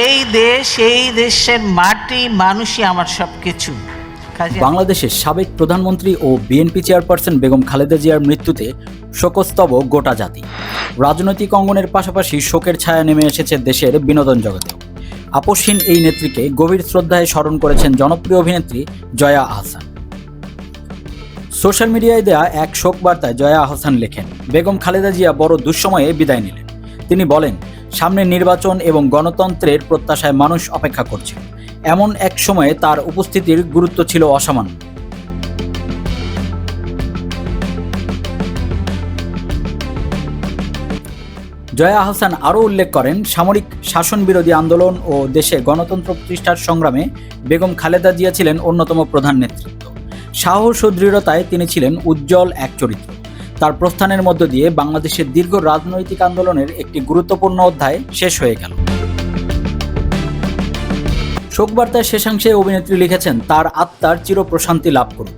এই দেশ, এই দেশের মাটি, মানুষই আমার সবকিছু। বাংলাদেশের সাবেক প্রধানমন্ত্রী ও বিএনপি চেয়ারপারসন বেগম খালেদা জিয়ার মৃত্যুতে শোকস্তব গোটা জাতি। রাজনৈতিক অঙ্গনের পাশাপাশি শোকের ছায়া নেমে এসেছে দেশের বিনোদন জগতেও। আপসহীন এই নেত্রীকে গভীর শ্রদ্ধায় স্মরণ করেছেন জনপ্রিয় অভিনেত্রী জয়া আহসান। সোশ্যাল মিডিয়ায় দেয়া এক শোক বার্তায় জয়া আহসান লেখেন, বেগম খালেদা জিয়া বড় দুঃসময়ে বিদায় নিলেন। তিনি বলেন, সামনে নির্বাচন এবং গণতন্ত্রের প্রত্যাশায় মানুষ অপেক্ষা করছে। এমন এক সময়ে তার উপস্থিতির গুরুত্ব ছিল অসামান্য। জয়া আহসান আরও উল্লেখ করেন, সামরিক শাসন বিরোধী আন্দোলন ও দেশে গণতন্ত্র প্রতিষ্ঠার সংগ্রামে বেগম খালেদা জিয়া ছিলেন অন্যতম প্রধান নেতৃত্ব। সাহস ও দৃঢ়তায় তিনি ছিলেন উজ্জ্বল এক চরিত্র। তার প্রস্থানের মধ্য দিয়ে বাংলাদেশের দীর্ঘ রাজনৈতিক আন্দোলনের একটি গুরুত্বপূর্ণ অধ্যায় শেষ হয়ে গেল। শোকবার্তার শেষাংশে অভিনেত্রী লিখেছেন, তার আত্মার চির প্রশান্তি লাভ করুক।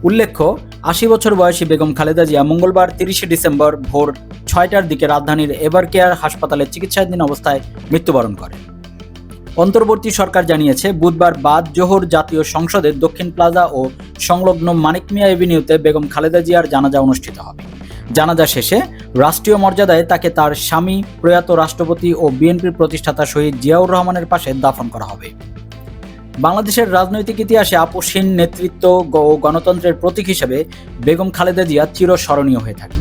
উল্লেখ্য, ৮০ বছর বয়সী বেগম খালেদা জিয়া মঙ্গলবার ৩০ ডিসেম্বর ভোর ৬টার দিকে রাজধানীর এভারকেয়ার হাসপাতালে চিকিৎসাধীন অবস্থায় মৃত্যুবরণ করেন। অন্তর্বর্তী সরকার জানিয়েছে, বুধবার বাদ জোহর জাতীয় সংসদের দক্ষিণ প্লাজা ও সংলগ্ন মানিক মিয়া এভিনিউতে বেগম খালেদা জিয়ার জানাজা অনুষ্ঠিত হবে। জানাজা শেষে রাষ্ট্রীয় মর্যাদায় তাকে তার স্বামী, প্রয়াত রাষ্ট্রপতি ও বিএনপির প্রতিষ্ঠাতা শহীদ জিয়াউর রহমানের পাশে দাফন করা হবে। বাংলাদেশের রাজনৈতিক ইতিহাসে আপসহীন নেতৃত্ব ও গণতন্ত্রের প্রতীক হিসেবে বেগম খালেদা জিয়া চিরস্মরণীয় হয়ে থাকে।